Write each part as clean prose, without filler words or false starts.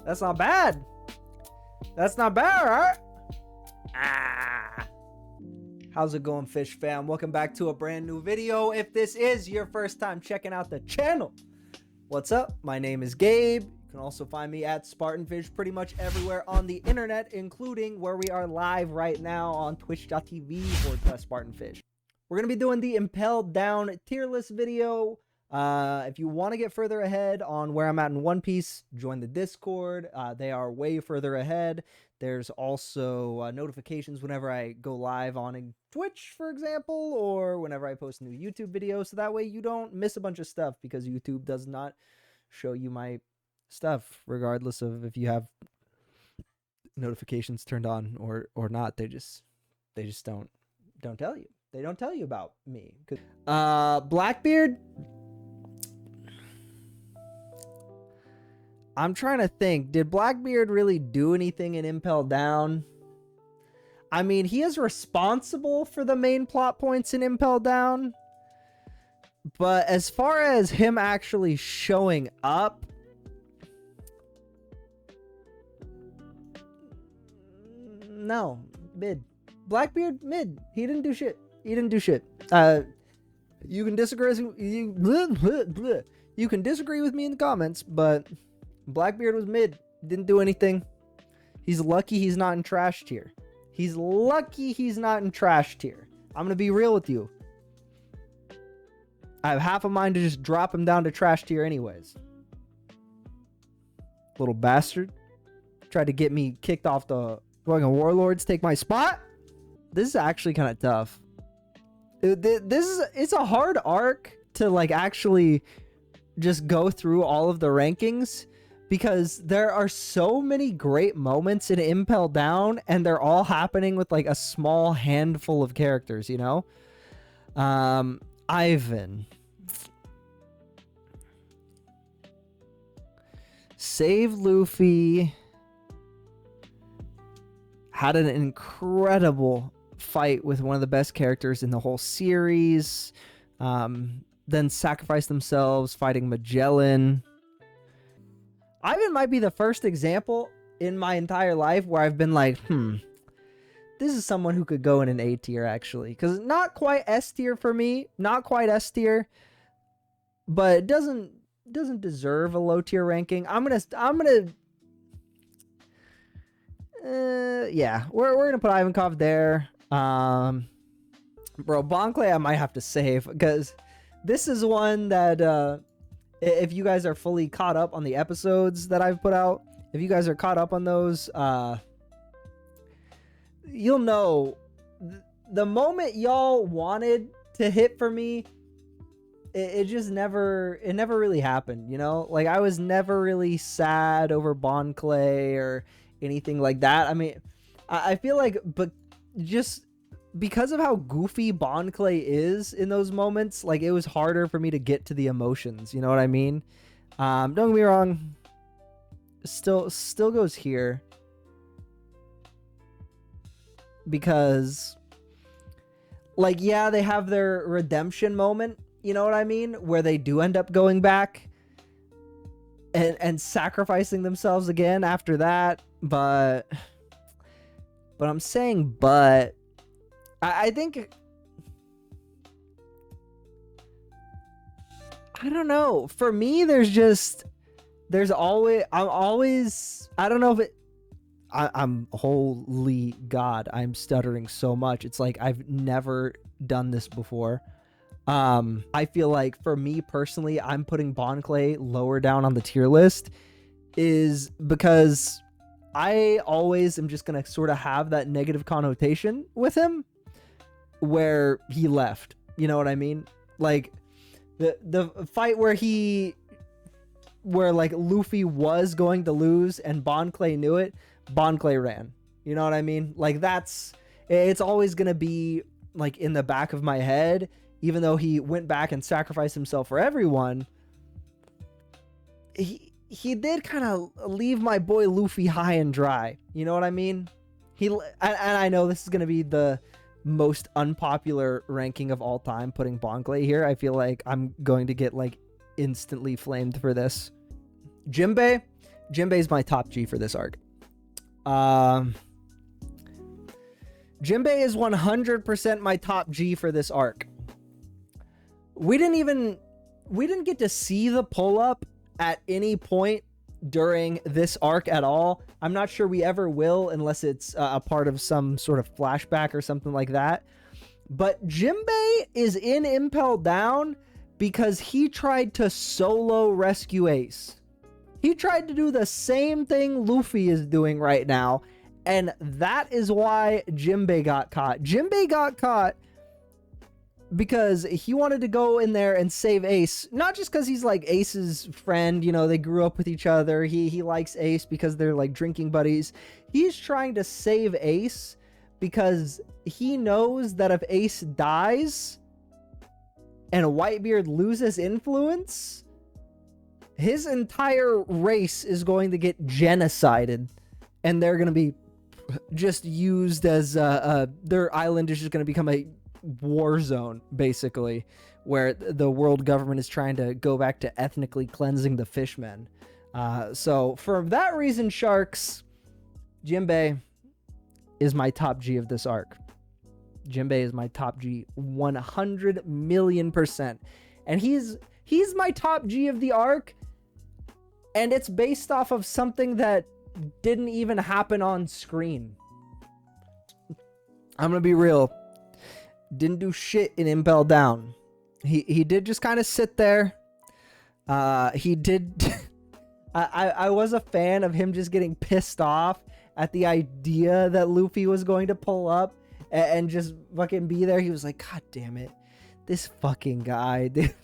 That's not bad. That's not bad, right? Ah. How's it going, Fish fam? Welcome back to a brand new video. If this is your first time checking out the channel, what's up? My name is Gabe. You can also find me at SpartnFish pretty much everywhere on the internet, including where we are live right now on twitch.tv/SpartnFish. We're going to be doing the Impel down tier list video. If you want to get further ahead on where I'm at in One Piece, join the Discord. They are way further ahead. There's also notifications whenever I go live on Twitch, for example, or whenever I post new YouTube videos. So that way you don't miss a bunch of stuff, because YouTube does not show you my stuff, regardless of if you have notifications turned on or not. They just don't tell you. They don't tell you about me. Blackbeard, I'm trying to think. Did Blackbeard really do anything in Impel Down? I mean, he is responsible for the main plot points in Impel Down. But as far as him actually showing up, no. Mid. Blackbeard, mid. He didn't do shit. He didn't do shit. You can disagree. You can disagree with me in the comments, but Blackbeard was mid. Didn't do anything. He's lucky he's not in trash tier. He's lucky he's not in trash tier. I'm gonna be real with you. I have half a mind to just drop him down to trash tier anyways. Little bastard. Tried to get me kicked off the fucking warlords, take my spot. This is actually kind of tough. It's a hard arc to like actually just go through all of the rankings, because there are so many great moments in Impel Down, and they're all happening with like a small handful of characters, you know? Ivan. Save Luffy. Had an incredible fight with one of the best characters in the whole series. Then sacrificed themselves fighting Magellan. Ivan might be the first example in my entire life where I've been like, this is someone who could go in an A tier, actually. Because not quite S tier for me. Not quite S tier. But it doesn't deserve a low tier ranking. Yeah, we're gonna put Ivankov there. Bro, Bon Clay I might have to save, because this is one that if you guys are fully caught up on the episodes that I've put out, if you guys are caught up on those, you'll know the moment y'all wanted to hit for me, it just never really happened, you know? Like, I was never really sad over Bon Clay or anything like that. I mean, I feel like, but just because of how goofy Bon Clay is in those moments, like, it was harder for me to get to the emotions, you know what I mean? Don't get me wrong, still goes here, because, like, yeah, they have their redemption moment, you know what I mean, where they do end up going back and sacrificing themselves again after that. But I'm saying, I think, I don't know. For me, there's always, I don't know if I'm holy God, I'm stuttering so much. It's like I've never done this before. I feel like for me personally, I'm putting Bon Clay lower down on the tier list is because I always am just going to sort of have that negative connotation with him where he left. You know what I mean? Like the fight where like Luffy was going to lose and Bon Clay knew it, Bon Clay ran. You know what I mean? Like, it's always going to be like in the back of my head, even though he went back and sacrificed himself for everyone. He did kind of leave my boy Luffy high and dry. You know what I mean? And I know this is going to be the most unpopular ranking of all time, putting Bon Clay here. I feel like I'm going to get like instantly flamed for this. Jinbei, Jinbei's my top G for this arc. Jinbei is 100% my top G for this arc. We didn't get to see the pull-up at any point during this arc at all. I'm not sure we ever will unless it's a part of some sort of flashback or something like that. But Jinbei is in Impel Down because he tried to solo rescue Ace. He tried to do the same thing Luffy is doing right now, and that is why Jinbei got caught. Jinbei got caught because he wanted to go in there and save Ace, not just because he's like Ace's friend, you know, they grew up with each other. He likes Ace because they're like drinking buddies. He's trying to save Ace because he knows that if Ace dies and Whitebeard loses influence, his entire race is going to get genocided, and they're going to be just used as their island is just going to become a war zone, basically, where the world government is trying to go back to ethnically cleansing the fishmen. So for that reason, Sharks, Jinbei is my top G of this arc. Jinbei is my top G 100 million %. And he's my top G of the arc, and it's based off of something that didn't even happen on screen. I'm gonna be real. Didn't do shit in Impel Down. He did just kind of sit there. He did. I was a fan of him just getting pissed off at the idea that Luffy was going to pull up and just fucking be there. He was like, God damn it, this fucking guy, dude.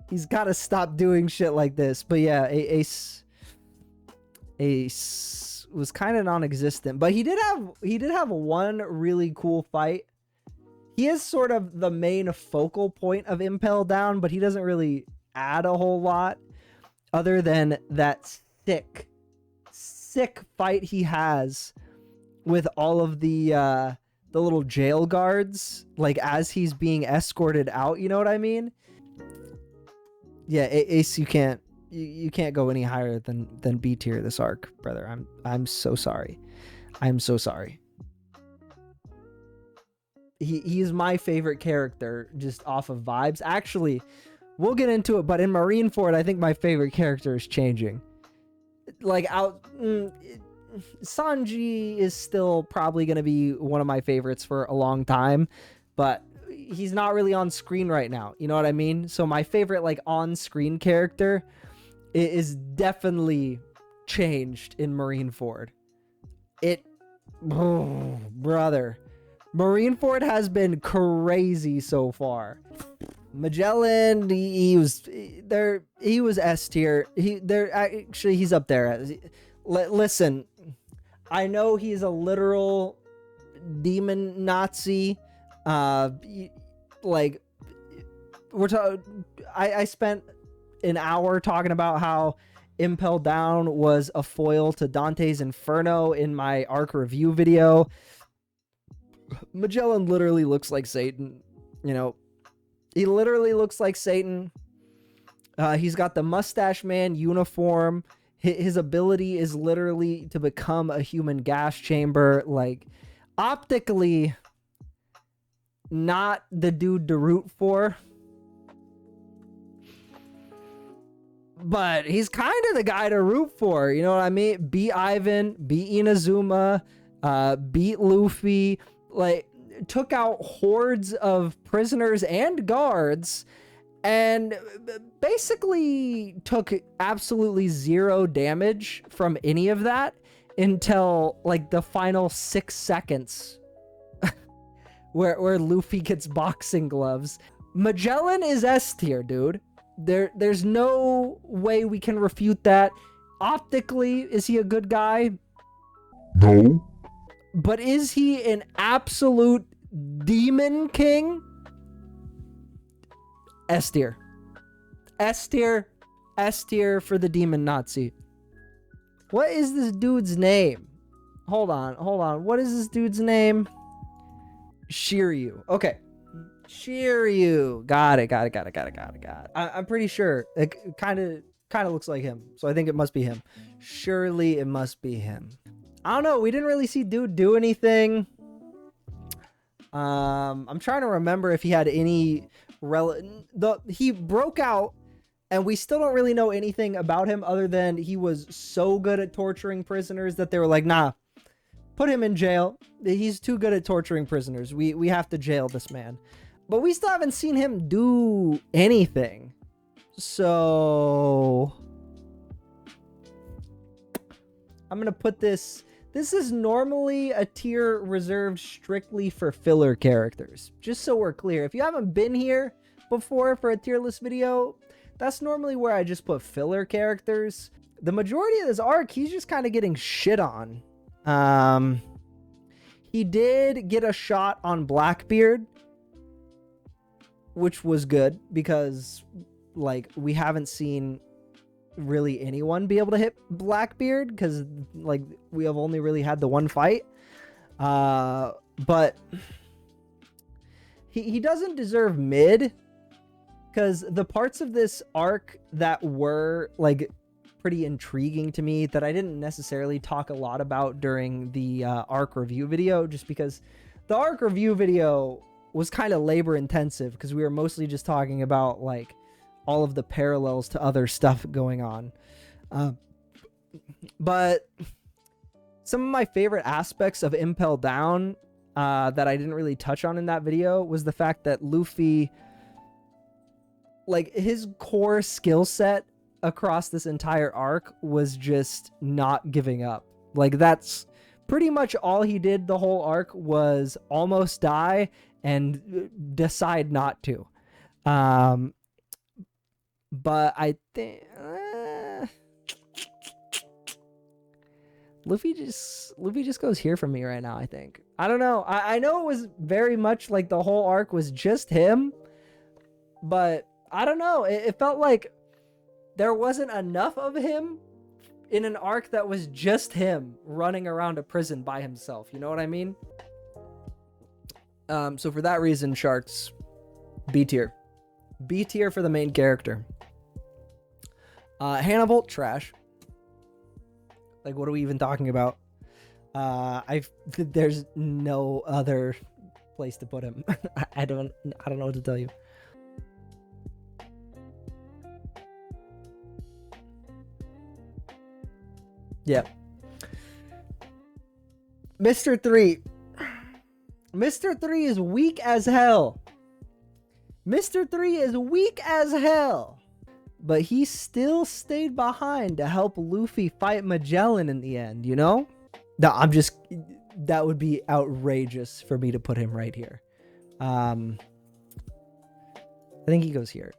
He's got to stop doing shit like this. But yeah, Ace was kind of non-existent, but he did have one really cool fight. He is sort of the main focal point of Impel Down, but he doesn't really add a whole lot other than that sick fight he has with all of the little jail guards, like as he's being escorted out, you know what I mean? Yeah, Ace, you can't go any higher than B tier this arc, brother. I'm so sorry. I'm so sorry. He's my favorite character just off of vibes. Actually, we'll get into it, but in Marineford, I think my favorite character is changing. Like Sanji is still probably going to be one of my favorites for a long time, but he's not really on screen right now. You know what I mean? So my favorite like on-screen character is definitely changed in Marineford. Brother, Marineford has been crazy so far. Magellan, he was there. He was S tier. He's up there. Listen, I know he's a literal demon Nazi. Like I spent an hour talking about how Impel Down was a foil to Dante's Inferno in my arc review video. Magellan literally looks like Satan, you know. He literally looks like Satan. He's got the Mustache Man uniform. His ability is literally to become a human gas chamber. Like, optically, not the dude to root for. But he's kind of the guy to root for. You know what I mean? Beat Ivan, beat Inazuma, beat Luffy. Like, took out hordes of prisoners and guards, and basically took absolutely zero damage from any of that until like the final 6 seconds where Luffy gets boxing gloves. Magellan is S tier, dude. There's no way we can refute that. Optically, is he a good guy? No. But is he an absolute demon king? S tier. S tier. S tier for the demon Nazi. What is this dude's name? Hold on. What is this dude's name? Shiryu. Okay. Shiryu. Got it. I'm pretty sure. It kind of kind of looks like him. So I think it must be him. Surely it must be him. I don't know. We didn't really see dude do anything. I'm trying to remember if he had any he broke out, and we still don't really know anything about him other than he was so good at torturing prisoners that they were like, nah, put him in jail. He's too good at torturing prisoners. We have to jail this man. But we still haven't seen him do anything. So I'm going to put this. This is normally a tier reserved strictly for filler characters. Just so we're clear. If you haven't been here before for a tier list video, that's normally where I just put filler characters. The majority of this arc, he's just kind of getting shit on. He did get a shot on Blackbeard, which was good because, like, we haven't seen really anyone be able to hit Blackbeard because, like, we have only really had the one fight. But he doesn't deserve mid because the parts of this arc that were, like, pretty intriguing to me that I didn't necessarily talk a lot about during the arc review video, just because the arc review video was kind of labor intensive because we were mostly just talking about, like, all of the parallels to other stuff going on. But some of my favorite aspects of Impel Down that I didn't really touch on in that video was the fact that Luffy, like, his core skill set across this entire arc was just not giving up. Like, that's pretty much all he did the whole arc, was almost die and decide not to. But I think Luffy just goes here for me right now, I think. I don't know. I know it was very much like the whole arc was just him, but I don't know. It felt like there wasn't enough of him in an arc that was just him running around a prison by himself. You know what I mean? So for that reason, Sharks, B tier. B tier for the main character. Hannibal, trash. Like, what are we even talking about? There's no other place to put him. I don't know what to tell you. Yeah. Mr. 3. Mr. 3 is weak as hell. Mr. 3 is weak as hell. But he still stayed behind to help Luffy fight Magellan in the end, you know? No, that would be outrageous for me to put him right here. I think he goes here.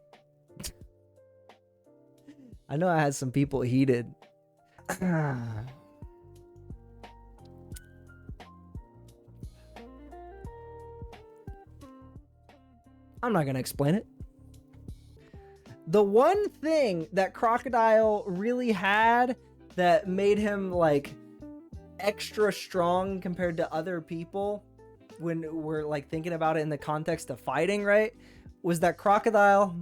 I know I had some people heated. I'm not going to explain it. The one thing that Crocodile really had that made him, like, extra strong compared to other people when we're, like, thinking about it in the context of fighting, right, was that Crocodile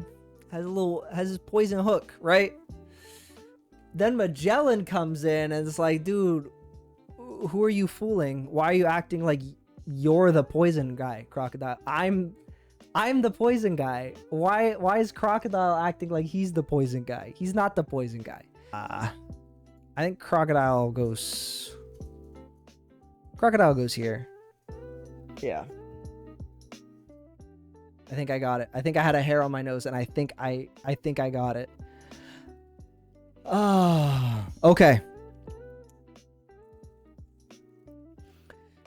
has his poison hook, right? Then Magellan comes in and it's like, dude, who are you fooling? Why are you acting like you're the poison guy, Crocodile? I'm the poison guy. Why is Crocodile acting like he's the poison guy? He's not the poison guy. I think Crocodile goes here. Yeah. I think I got it. I think I had a hair on my nose and I think I got it. Oh, okay.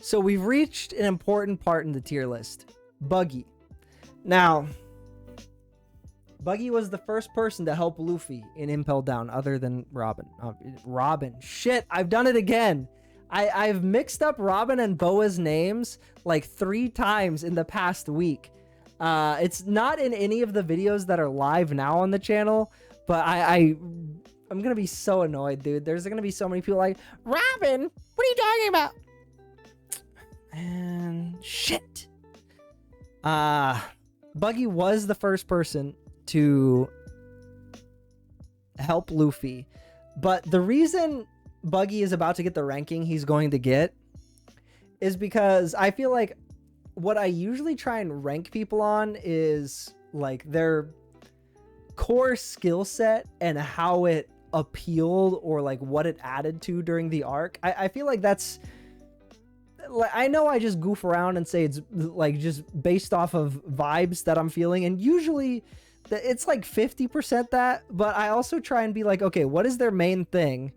So we've reached an important part in the tier list. Buggy. Now, Buggy was the first person to help Luffy in Impel Down other than Robin. Robin. Shit, I've done it again. I've mixed up Robin and Boa's names like 3 times in the past week. It's not in any of the videos that are live now on the channel, but I'm going to be so annoyed, dude. There's going to be so many people like, Robin, what are you talking about? And shit. Buggy was the first person to help Luffy. But the reason Buggy is about to get the ranking he's going to get is because I feel like what I usually try and rank people on is like their core skill set and how it appealed or like what it added to during the arc. I feel like that's, I know I just goof around and say it's like just based off of vibes that I'm feeling, and usually it's like 50% that, but I also try and be like, okay, what is their main thing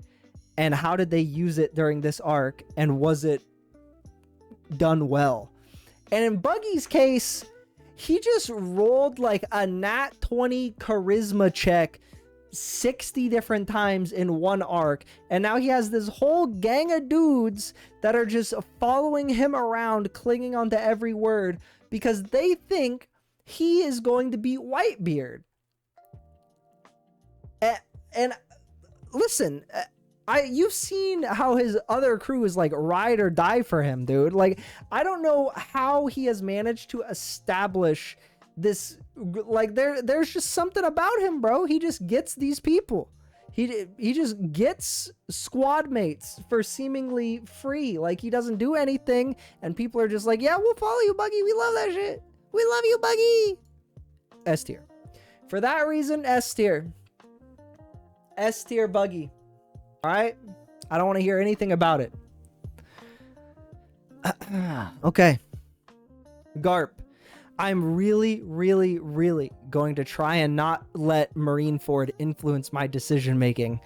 and how did they use it during this arc, and was it done well? And in Buggy's case, he just rolled like a nat 20 charisma check 60 different times in one arc, and now he has this whole gang of dudes that are just following him around, clinging onto every word because they think he is going to beat Whitebeard. And listen, you've seen how his other crew is like ride or die for him, dude. Like, I don't know how he has managed to establish this, like there's just something about him, bro. He just gets these people. He just gets squad mates for seemingly free. Like, he doesn't do anything and people are just like, yeah, we'll follow you, Buggy. We love that shit. We love you, Buggy. S tier. For that reason, S tier. S tier Buggy. All right? I don't want to hear anything about it. Okay. Garp. I'm really, really, really going to try and not let Marineford influence my decision making.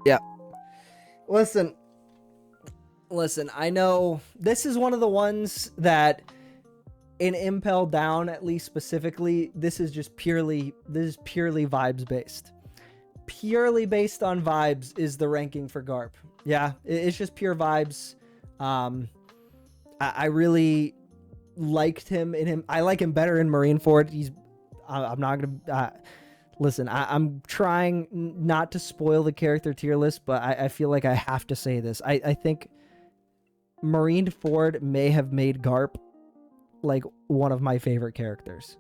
Yeah. Listen, I know this is one of the ones that in Impel Down, at least specifically, this is purely vibes based. Purely based on vibes is the ranking for Garp. Yeah, it's just pure vibes. I really liked him in him. I like him better in Marineford. I'm not gonna listen. I'm trying not to spoil the character tier list, but I feel like I have to say this. I think Marineford may have made Garp like one of my favorite characters.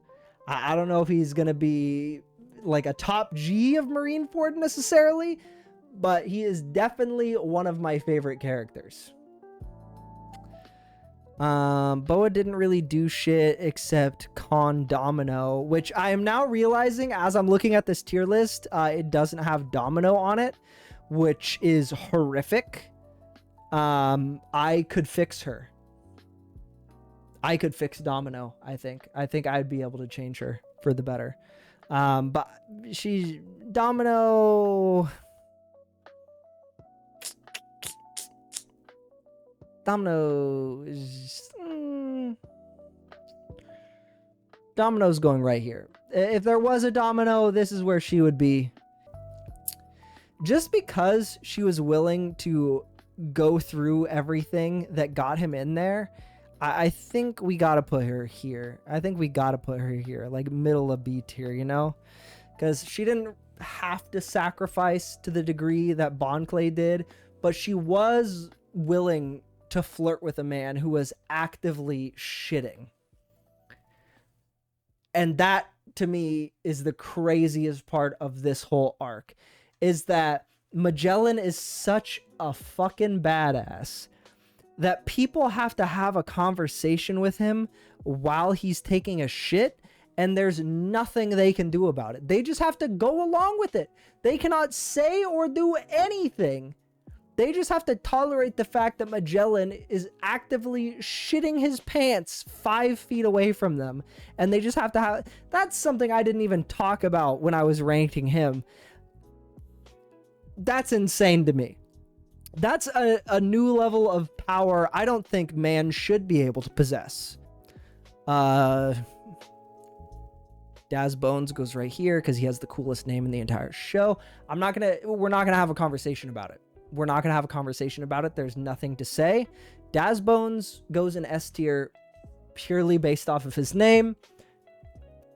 I don't know if he's gonna be like a top G of Marineford necessarily, but he is definitely one of my favorite characters. Boa didn't really do shit except con Domino, which I am now realizing as I'm looking at this tier list, it doesn't have Domino on it, which is horrific. I could fix her. I could fix Domino, I think. I'd be able to change her for the better. But Domino is Domino's going right here. If there was a Domino, this is where she would be. Just because she was willing to go through everything that got him in there, I think we gotta put her here. Like middle of B tier, you know? Because she didn't have to sacrifice to the degree that Bonclay did, but she was willing to flirt with a man who was actively shitting. And that, to me, is the craziest part of this whole arc, is that Magellan is such a fucking badass that people have to have a conversation with him while he's taking a shit, and there's nothing they can do about it. They just have to go along with it. They cannot say or do anything. They just have to tolerate the fact that Magellan is actively shitting his pants 5 feet away from them. And they just have to have... That's something I didn't even talk about when I was ranking him. That's insane to me. That's a new level of power I don't think man should be able to possess. Daz Bones goes right here because he has the coolest name in the entire show. We're not gonna have a conversation about it. There's nothing to say. Daz Bones goes in S tier purely based off of his name.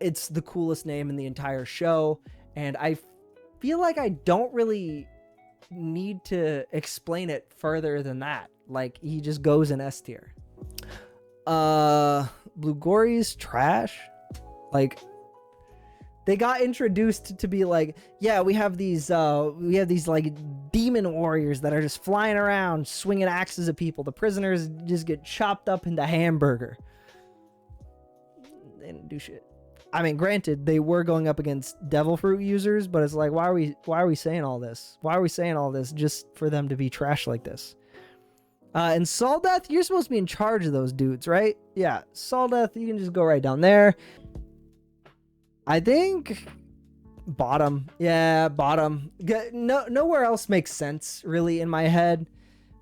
It's the coolest name in the entire show, and I feel like I don't really need to explain it further than that. Like, he just goes in S tier. Blue Gory's trash. Like, they got introduced to be like, yeah, we have these like demon warriors that are just flying around swinging axes at people. The prisoners just get chopped up into hamburger. They didn't do shit. I mean, granted, they were going up against devil fruit users, but it's like, why are we saying all this? Why are we saying all this just for them to be trash like this? And Saldeth, you're supposed to be in charge of those dudes, right? Yeah, Saldeth, you can just go right down there. I think bottom. Yeah, bottom. Nowhere else makes sense, really, in my head.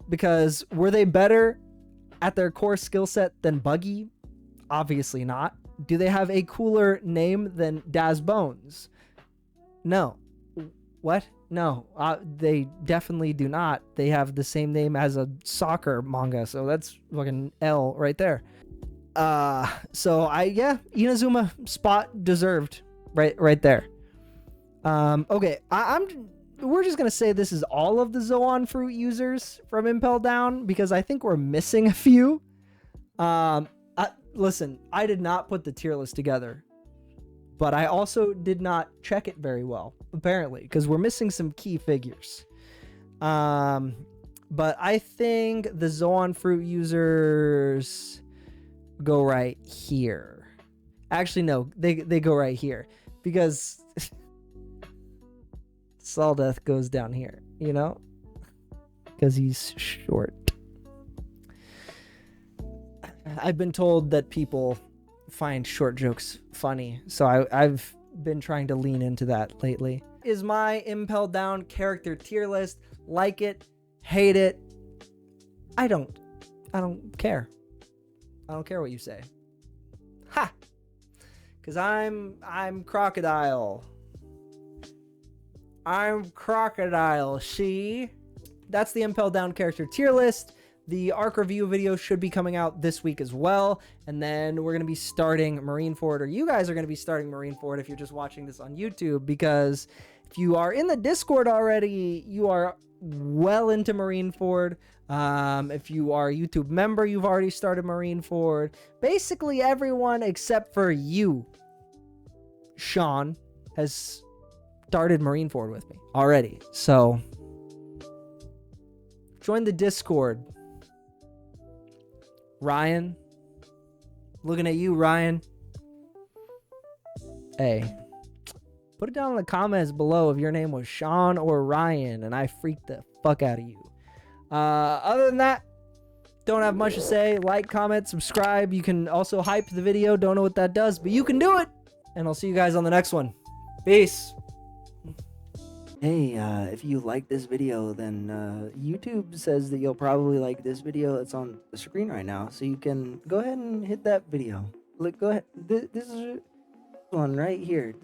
Because were they better at their core skill set than Buggy? Obviously not. Do they have a cooler name than Daz Bones? No. What? No. They definitely do not. They have the same name as a soccer manga, so that's fucking L right there. So Inazuma spot deserved right there. Okay, we're just gonna say this is all of the Zoan fruit users from Impel Down because I think we're missing a few. Listen, I did not put the tier list together, but I also did not check it very well, apparently, because we're missing some key figures. But I think the Zoan fruit users go right here. Actually, no, they go right here because Saldeth goes down here, you know, because he's short. I've been told that people find short jokes funny, so I've been trying to lean into that lately. Is my Impel Down character tier list. Like it, hate it. I don't care. I don't care what you say. Ha! Cause I'm Crocodile. I'm Crocodile, see? That's the Impel Down character tier list. The arc review video should be coming out this week as well. And then we're going to be starting Marineford, or you guys are going to be starting Marineford if you're just watching this on YouTube, because if you are in the Discord already, you are well into Marineford. If you are a YouTube member, you've already started Marineford. Basically everyone except for you, Sean, has started Marineford with me already. So join the Discord. Ryan, looking at you, Ryan. Hey, put it down in the comments below if your name was Sean or Ryan, and I freaked the fuck out of you. Other than that, don't have much to say. Like, comment, subscribe. You can also hype the video. Don't know what that does, but you can do it. And I'll see you guys on the next one. Peace. Hey, if you like this video, then YouTube says that you'll probably like this video that's on the screen right now. So you can go ahead and hit that video. Look, go ahead. This is one right here.